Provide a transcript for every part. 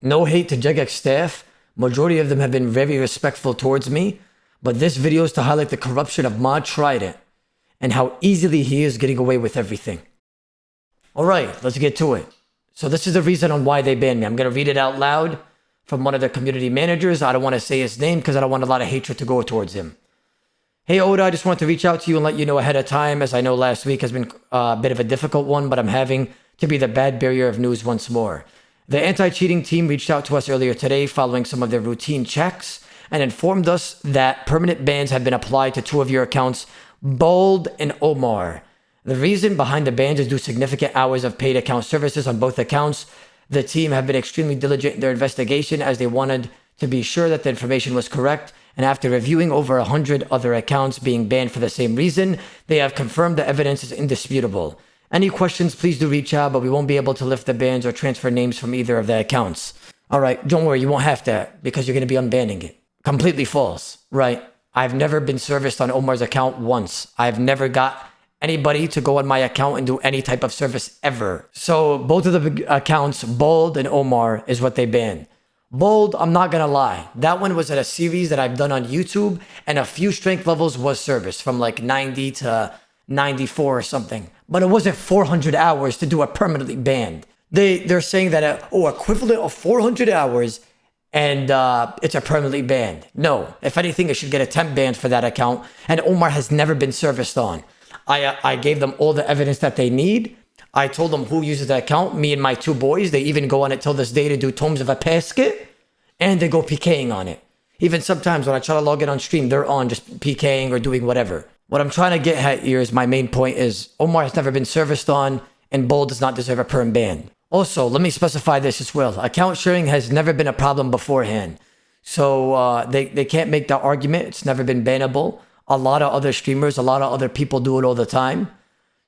No hate to Jagex staff. Majority of them have been very respectful towards me. But this video is to highlight the corruption of mod Trident and how easily he is getting away with everything. Alright, let's get to it. So this is the reason on why they banned me. I'm going to read it out loud from one of the community managers. I don't want to say his name because I don't want a lot of hatred to go towards him. Hey Oda, I just want to reach out to you and let you know ahead of time, as I know last week has been a bit of a difficult one, but I'm having to be the bad bearer of news once more. The anti-cheating team reached out to us earlier today following some of their routine checks and informed us that permanent bans have been applied to two of your accounts, Bold and Omar. The reason behind the bans is due to significant hours of paid account services on both accounts. The team have been extremely diligent in their investigation as they wanted to be sure that the information was correct, and after reviewing over 100 other accounts being banned for the same reason, they have confirmed the evidence is indisputable. Any questions, please do reach out, but we won't be able to lift the bans or transfer names from either of the accounts. Alright, don't worry, you won't have to, because you're going to be unbanning it. Completely false, right? I've never been serviced on Omar's account once. I've never got anybody to go on my account and do any type of service ever. So both of the accounts, Bold and Omar, is what they banned. Bold, I'm not gonna lie, that one was at a series that I've done on YouTube, and a few strength levels was serviced from like 90 to 94 or something. But it wasn't 400 hours to do a permanently banned. They're saying that equivalent of 400 hours and it's a permanently banned. No, if anything, it should get a temp ban for that account, and Omar has never been serviced on. I gave them all the evidence that they need. I told them who uses the account, me and my two boys. They even go on it till this day to do tomes of a basket, and they go PKing on it. Even sometimes when I try to log in on stream, they're on just PKing or doing whatever. What I'm trying to get at here is my main point is Omar has never been serviced on, and Bold does not deserve a perm ban. Also, let me specify this as well. Account sharing has never been a problem beforehand. So they can't make that argument. It's never been bannable. A lot of other streamers, a lot of other people do it all the time.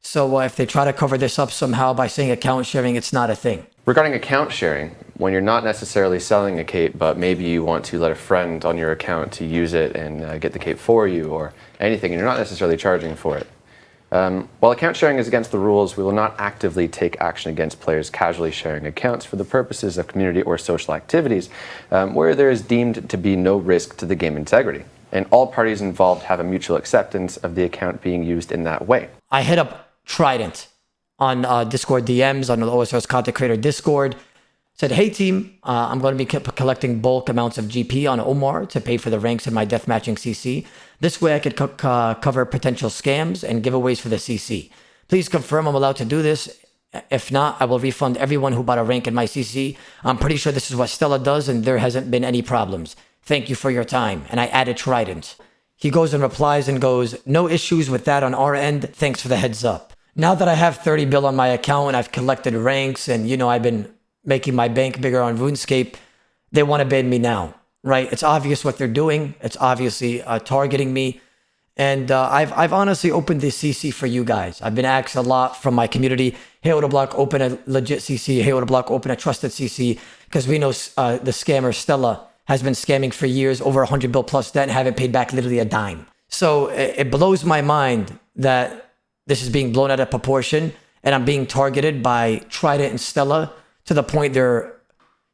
So if they try to cover this up somehow by saying account sharing, it's not a thing. Regarding account sharing, when you're not necessarily selling a cape, but maybe you want to let a friend on your account to use it and get the cape for you or anything, and you're not necessarily charging for it. While account sharing is against the rules, we will not actively take action against players casually sharing accounts for the purposes of community or social activities where there is deemed to be no risk to the game integrity, and all parties involved have a mutual acceptance of the account being used in that way. I hit up Trident on Discord DMs on the OSR's content creator Discord. Said, hey team, I'm going to be collecting bulk amounts of GP on Omar to pay for the ranks in my deathmatching CC. This way I could cover potential scams and giveaways for the CC. Please confirm I'm allowed to do this. If not, I will refund everyone who bought a rank in my CC. I'm pretty sure this is what Stella does and there hasn't been any problems. Thank you for your time. And I added Trident. He goes and replies and goes, no issues with that on our end. Thanks for the heads up. Now that I have 30 bill on my account and I've collected ranks and, I've been making my bank bigger on RuneScape, they want to ban me now, right? It's obvious what they're doing. It's obviously targeting me. And I've honestly opened this CC for you guys. I've been asked a lot from my community, hey Odablock, open a legit CC. Hey Odablock, open a trusted CC. Because we know the scammer Stella has been scamming for years, over 100 bill plus debt, and haven't paid back literally a dime. So it blows my mind that this is being blown out of proportion and I'm being targeted by Trident and Stella to the point they're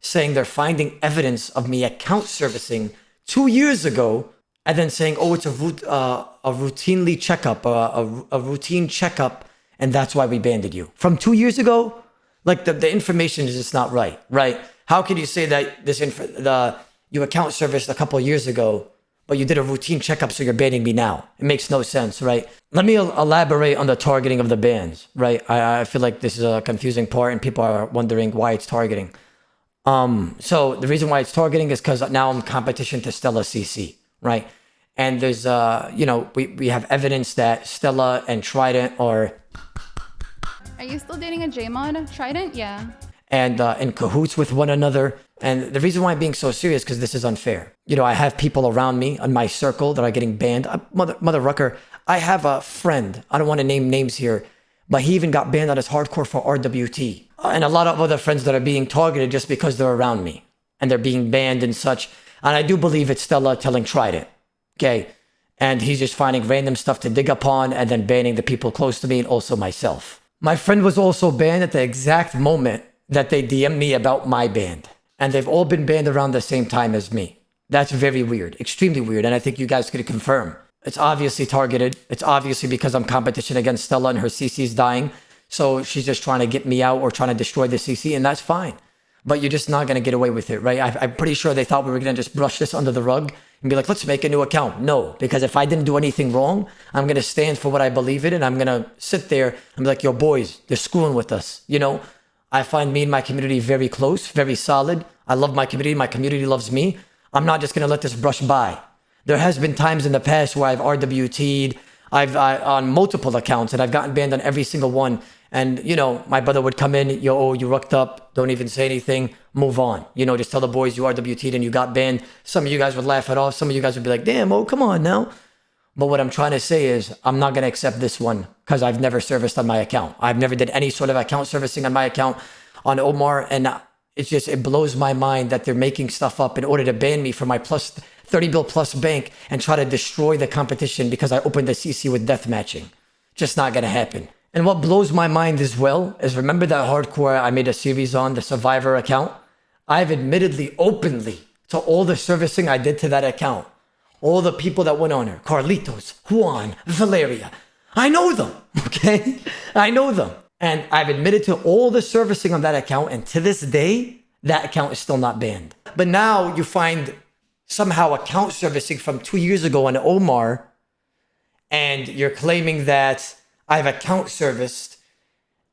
saying they're finding evidence of me account servicing 2 years ago and then saying, oh, it's a routinely checkup, a routine checkup, and that's why we banned you. From 2 years ago? Like the information is just not right, right? How can you say that you account serviced a couple of years ago, but you did a routine checkup, so you're banning me now? It makes no sense, right? Let me elaborate on the targeting of the bans, right? I feel like this is a confusing part and people are wondering why it's targeting. So the reason why it's targeting is because now I'm competition to Stella CC, right? And there's, we have evidence that Stella and Trident are... Are you still dating a J-mod? Trident? Yeah. And in cahoots with one another. And the reason why I'm being so serious is because this is unfair. I have people around me on my circle that are getting banned. Mother rucker, I have a friend. I don't want to name names here, but he even got banned on his hardcore for RWT. And a lot of other friends that are being targeted just because they're around me. And they're being banned and such. And I do believe it's Stella telling Trident. Okay? And he's just finding random stuff to dig upon and then banning the people close to me and also myself. My friend was also banned at the exact moment that they DM'd me about my band. and they've all been banned around the same time as me. That's very weird, extremely weird, and I think you guys could confirm. It's obviously targeted. It's obviously because I'm competition against Stella and her CC's dying. So she's just trying to get me out or trying to destroy the CC, and that's fine. But you're just not going to get away with it, right? I'm pretty sure they thought we were going to just brush this under the rug and be like, let's make a new account. No, because if I didn't do anything wrong, I'm going to stand for what I believe in, and I'm going to sit there and be like, yo, boys, they're screwing with us. You know, I find me and my community very close, very solid. I love my community loves me. I'm not just going to let this brush by. There has been times in the past where I've RWT'd, on multiple accounts, and I've gotten banned on every single one. And, you know, my brother would come in, yo, oh, you rucked up, don't even say anything, move on. You know, just tell the boys you RWT'd and you got banned. Some of you guys would laugh it off. Some of you guys would be like, damn, oh, come on now. But what I'm trying to say is I'm not going to accept this one because I've never serviced on my account. I've never did any sort of account servicing on my account on Omar. And it blows my mind that they're making stuff up in order to ban me from my plus 30 bill plus bank and try to destroy the competition because I opened the CC with death matching. Just not going to happen. And what blows my mind as well is, remember that hardcore I made a series on, the Survivor account? I've admittedly openly to all the servicing I did to that account. All the people that went on her, Carlitos, Juan, Valeria. I know them, okay? I know them. And I've admitted to all the servicing on that account, and to this day, that account is still not banned. But now you find somehow account servicing from 2 years ago on Omar, and you're claiming that I've account serviced,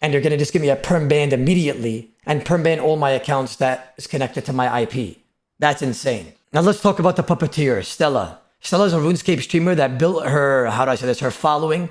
and you're going to just give me a perm ban immediately and perm ban all my accounts that is connected to my IP. That's insane. Now let's talk about the puppeteer, Stella. Stella's a RuneScape streamer that built her, her following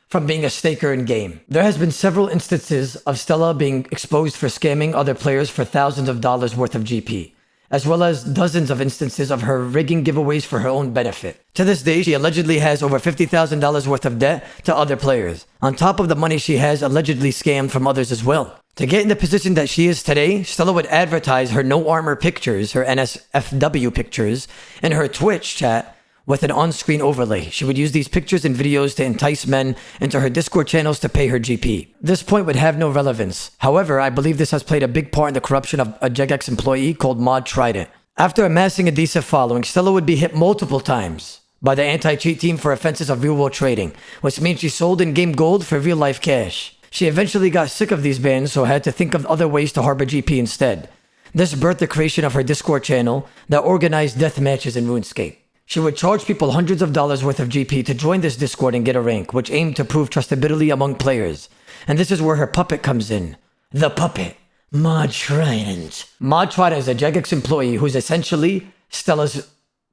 from being a staker in game. There has been several instances of Stella being exposed for scamming other players for thousands of dollars worth of GP, as well as dozens of instances of her rigging giveaways for her own benefit. To this day, she allegedly has over $50,000 worth of debt to other players, on top of the money she has allegedly scammed from others as well. To get in the position that she is today, Stella would advertise her no armor pictures, her NSFW pictures, in her Twitch chat with an on-screen overlay. She would use these pictures and videos to entice men into her Discord channels to pay her GP. This point would have no relevance. However, I believe this has played a big part in the corruption of a Jagex employee called Trident. After amassing a decent following, Stella would be hit multiple times by the anti-cheat team for offenses of real-world trading, which means she sold in-game gold for real-life cash. She eventually got sick of these bans, so had to think of other ways to harbor GP instead. This birthed the creation of her Discord channel that organized death matches in RuneScape. She would charge people hundreds of dollars worth of GP to join this Discord and get a rank, which aimed to prove trustability among players. And this is where her puppet comes in. The puppet, Trident. Trident is a Jagex employee who's essentially Stella's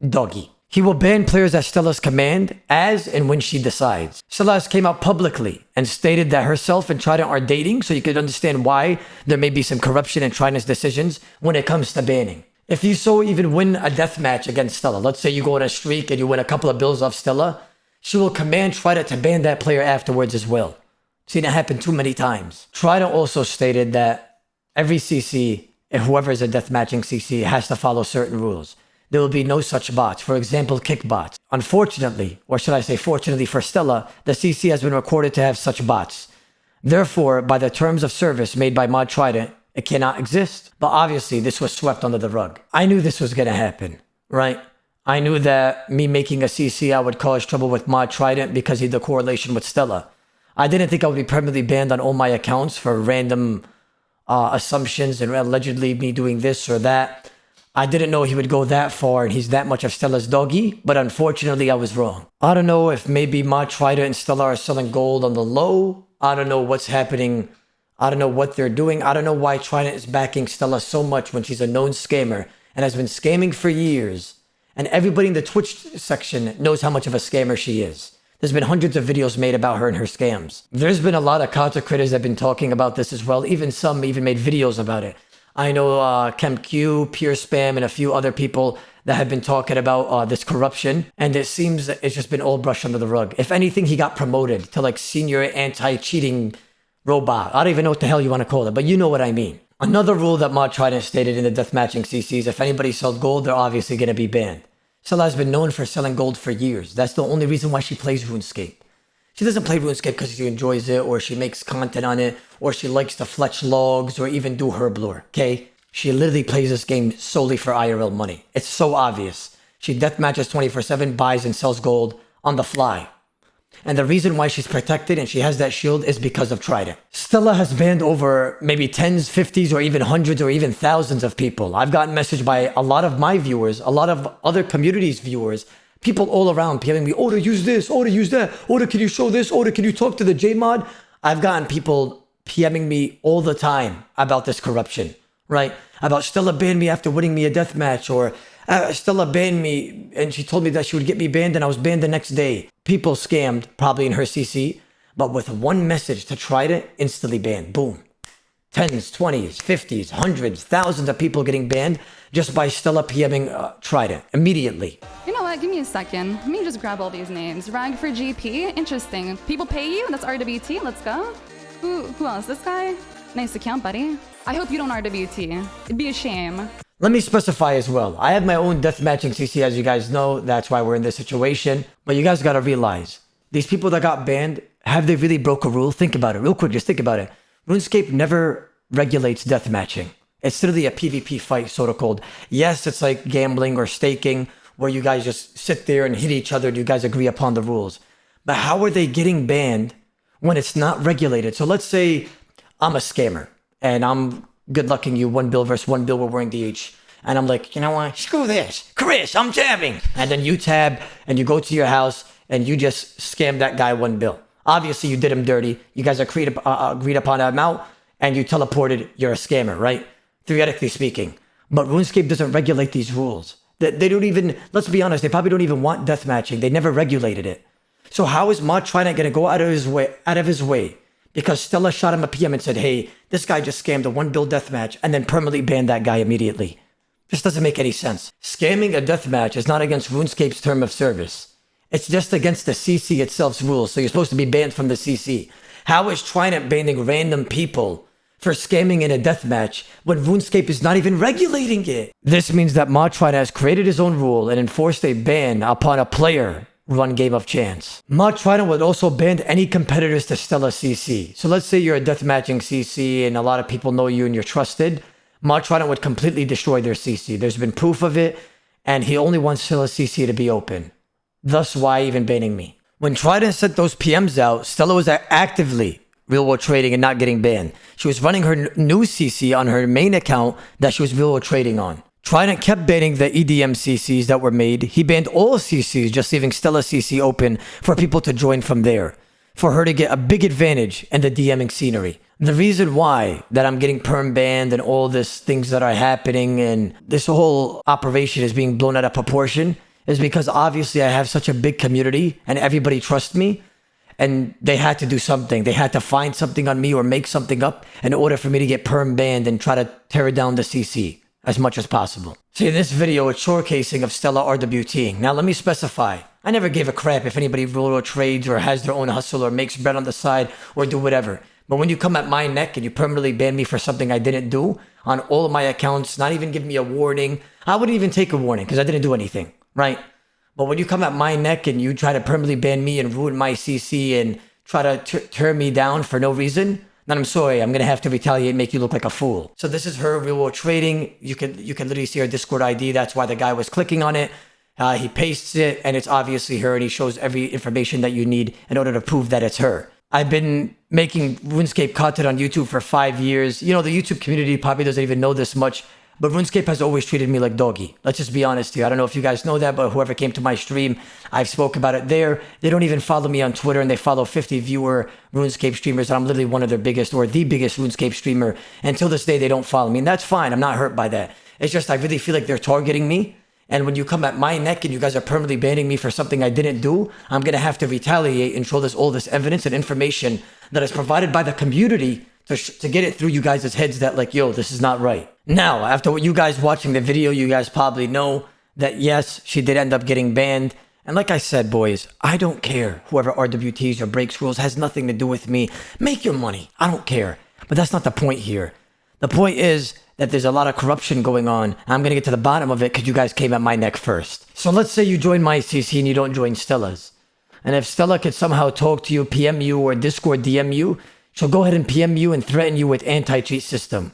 doggy. He will ban players at Stella's command as and when she decides. Stella has came out publicly and stated that herself and Trident are dating, so you could understand why there may be some corruption in Trident's decisions when it comes to banning. If you so even win a death match against Stella, let's say you go on a streak and you win a couple of bills off Stella, she will command Trident to ban that player afterwards as well. Seen it happen too many times. Trident also stated that every CC, if whoever is a death matching CC, has to follow certain rules. There will be no such bots, for example, kick bots. Unfortunately, or should I say fortunately for Stella, the CC has been recorded to have such bots. Therefore, by the terms of service made by Trident, it cannot exist. But obviously, this was swept under the rug. I knew this was going to happen, right? I knew that me making a CC, I would cause trouble with Trident because he had the correlation with Stella. I didn't think I would be permanently banned on all my accounts for random assumptions and allegedly me doing this or that. I didn't know he would go that far and he's that much of Stella's doggy, but unfortunately I was wrong. I don't know if maybe Trident and Stella are selling gold on the low. I don't know what's happening. I don't know what they're doing. I don't know why Trident is backing Stella so much when she's a known scammer and has been scamming for years. And everybody in the Twitch section knows how much of a scammer she is. There's been hundreds of videos made about her and her scams. There's been a lot of content creators that have been talking about this as well. Even some even made videos about it. I know ChemQ, Pure Spam, and a few other people that have been talking about this corruption. And it seems that it's just been all brushed under the rug. If anything, he got promoted to like senior anti-cheating robot. I don't even know what the hell you want to call it, but you know what I mean. Another rule that Trident stated in the deathmatching CCs, if anybody sells gold, they're obviously going to be banned. Stella has been known for selling gold for years. That's the only reason why she plays RuneScape. She doesn't play RuneScape because she enjoys it, or she makes content on it, or she likes to fletch logs, or even do herb lore, okay? She literally plays this game solely for IRL money. It's so obvious. She deathmatches 24/7, buys and sells gold on the fly. And the reason why she's protected and she has that shield is because of Trident. Stella has banned over maybe tens, 50s, or even hundreds or even thousands of people. I've gotten messaged by a lot of my viewers, a lot of other communities' viewers, people all around PMing me, Oda, use this, Oda, use that, Oda, can you show this, Oda, can you talk to the J-Mod? I've gotten people PMing me all the time about this corruption, right? About Stella banned me after winning me a death match, or Stella banned me and she told me that she would get me banned and I was banned the next day. People scammed, probably in her CC, but with one message to Trident, instantly banned. Boom. Tens, 20s, 50s, hundreds, thousands of people getting banned just by Stella PMing Trident immediately. You know what? Give me a second. Let me just grab all these names. Rag for GP. Interesting. People pay you? That's RWT. Let's go. Who else? This guy? Nice account, buddy. I hope you don't RWT. It'd be a shame. Let me specify as well. I have my own deathmatching CC, as you guys know. That's why we're in this situation. But you guys gotta realize, these people that got banned, have they really broke a rule? Think about it real quick. Just think about it. RuneScape never regulates deathmatching. It's literally a PvP fight, sort of called. Yes, it's like gambling or staking, where you guys just sit there and hit each other and you guys agree upon the rules. But how are they getting banned when it's not regulated? So let's say I'm a scammer and I'm good lucking you 1 bill versus 1 bill, we're wearing DH. And I'm like, you know what? Screw this. Chris, I'm tabbing. And then you tab and you go to your house and you just scam that guy 1 bill. Obviously, you did him dirty. You guys agreed upon that amount and you teleported. You're a scammer, right? Theoretically speaking. But RuneScape doesn't regulate these rules. They don't even, let's be honest, they probably don't even want deathmatching. They never regulated it. So how is Mod Trident going to go out of his way? Because Stella shot him a PM and said, hey, this guy just scammed a 1 bill deathmatch and then permanently banned that guy immediately. This doesn't make any sense. Scamming a deathmatch is not against RuneScape's term of service. It's just against the CC itself's rules, so you're supposed to be banned from the CC. How is Trident banning random people for scamming in a deathmatch when RuneScape is not even regulating it? This means that Mod Trident has created his own rule and enforced a ban upon a player run game of chance. Mod Trident would also ban any competitors to Stella CC. So let's say you're a deathmatching CC and a lot of people know you and you're trusted. Mod Trident would completely destroy their CC. There's been proof of it, and he only wants Stella CC to be open. Thus why even banning me. When Trident sent those PMs out, Stella was actively real-world trading and not getting banned. She was running her new CC on her main account that she was real-world trading on. Trident kept banning the EDM CCs that were made. He banned all CCs, just leaving Stella CC open for people to join from there, for her to get a big advantage in the DMing scenery. The reason why that I'm getting perm banned and all these things that are happening and this whole operation is being blown out of proportion is because obviously I have such a big community and everybody trusts me, and they had to do something. They had to find something on me or make something up in order for me to get perm banned and try to tear down the CC as much as possible. See, in this video, it's showcasing of Stella RWTing. Now, let me specify. I never gave a crap if anybody roll trades or has their own hustle or makes bread on the side or do whatever. But when you come at my neck and you permanently ban me for something I didn't do on all of my accounts, not even give me a warning, I wouldn't even take a warning because I didn't do anything, right? But when you come at my neck and you try to permanently ban me and ruin my CC and try to tear me down for no reason, then I'm sorry, I'm going to have to retaliate and make you look like a fool. So this is her real world trading. You can literally see her Discord ID. That's why the guy was clicking on it. He pastes it and it's obviously her, and he shows every information that you need in order to prove that it's her. I've been making RuneScape content on YouTube for 5 years. You know, the YouTube community probably doesn't even know this much, but RuneScape has always treated me like doggy. Let's just be honest here. I don't know if you guys know that, but whoever came to my stream, I've spoke about it there. They don't even follow me on Twitter, and they follow 50 viewer RuneScape streamers. And I'm literally one of their biggest or the biggest RuneScape streamer. Until this day, they don't follow me, and that's fine. I'm not hurt by that. It's just I really feel like they're targeting me. And when you come at my neck and you guys are permanently banning me for something I didn't do, I'm going to have to retaliate and show all this evidence and information that is provided by the community to get it through you guys' heads that like, yo, this is not right. Now, after what you guys watching the video, you guys probably know that yes, she did end up getting banned. And like I said, boys, I don't care. Whoever RWTs or breaks rules has nothing to do with me. Make your money. I don't care. But that's not the point here. The point is that there's a lot of corruption going on. I'm going to get to the bottom of it because you guys came at my neck first. So let's say you join my CC and you don't join Stella's. And if Stella could somehow talk to you, PM you, or Discord DM you, she'll go ahead and PM you and threaten you with anti-cheat system.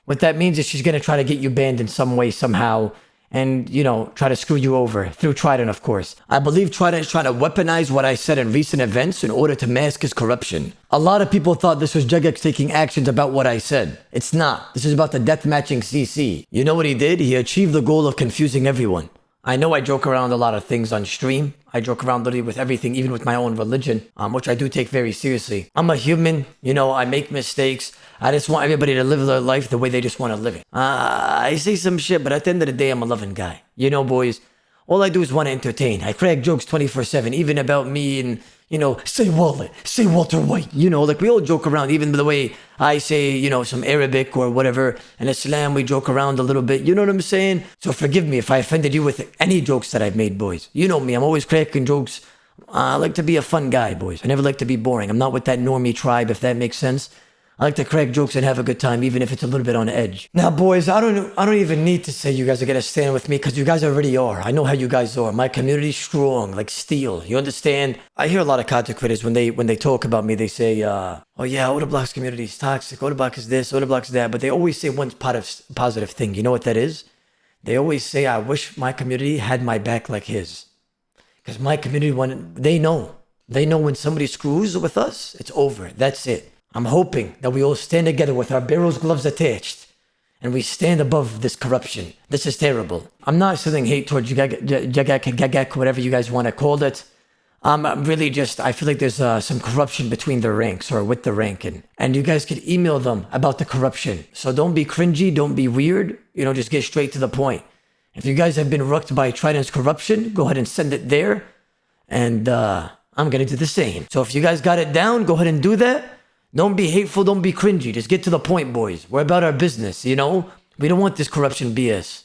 What that means is she's going to try to get you banned in some way, somehow, and, you know, try to screw you over through Trident, of course. I believe Trident is trying to weaponize what I said in recent events in order to mask his corruption. A lot of people thought this was Jagex taking actions about what I said. It's not. This is about the deathmatching CC. You know what he did? He achieved the goal of confusing everyone. I know I joke around a lot of things on stream. I joke around literally with everything, even with my own religion, which I do take very seriously. I'm a human, you know, I make mistakes. I just want everybody to live their life the way they just want to live it. I say some shit, but at the end of the day, I'm a loving guy. You know, boys, all I do is want to entertain. I crack jokes 24/7, even about me and, you know, say Wallet, say Walter White. You know, like we all joke around, even the way I say, you know, some Arabic or whatever. In Islam, we joke around a little bit. You know what I'm saying? So forgive me if I offended you with any jokes that I've made, boys. You know me, I'm always cracking jokes. I like to be a fun guy, boys. I never like to be boring. I'm not with that normie tribe, if that makes sense. I like to crack jokes and have a good time, even if it's a little bit on edge. Now, boys, I don't even need to say you guys are gonna stand with me, because you guys already are. I know how you guys are. My community's strong, like steel. You understand? I hear a lot of content creators when they talk about me. They say, "Oh yeah, Odablock's community is toxic. Odablock is this. Odablock's that." But they always say one positive thing. You know what that is? They always say, "I wish my community had my back like his," because my community, when they know when somebody screws with us, it's over. That's it. I'm hoping that we all stand together with our barrels gloves attached and we stand above this corruption. This is terrible. I'm not sending hate towards Jagex, whatever you guys want to call it. I'm really just, I feel like there's some corruption between the ranks or with the ranking. And you guys could email them about the corruption. So don't be cringy, don't be weird. You know, just get straight to the point. If you guys have been rucked by Trident's corruption, go ahead and send it there. And I'm going to do the same. So if you guys got it down, go ahead and do that. Don't be hateful, don't be cringy. Just get to the point, boys. We're about our business, you know? We don't want this corruption BS.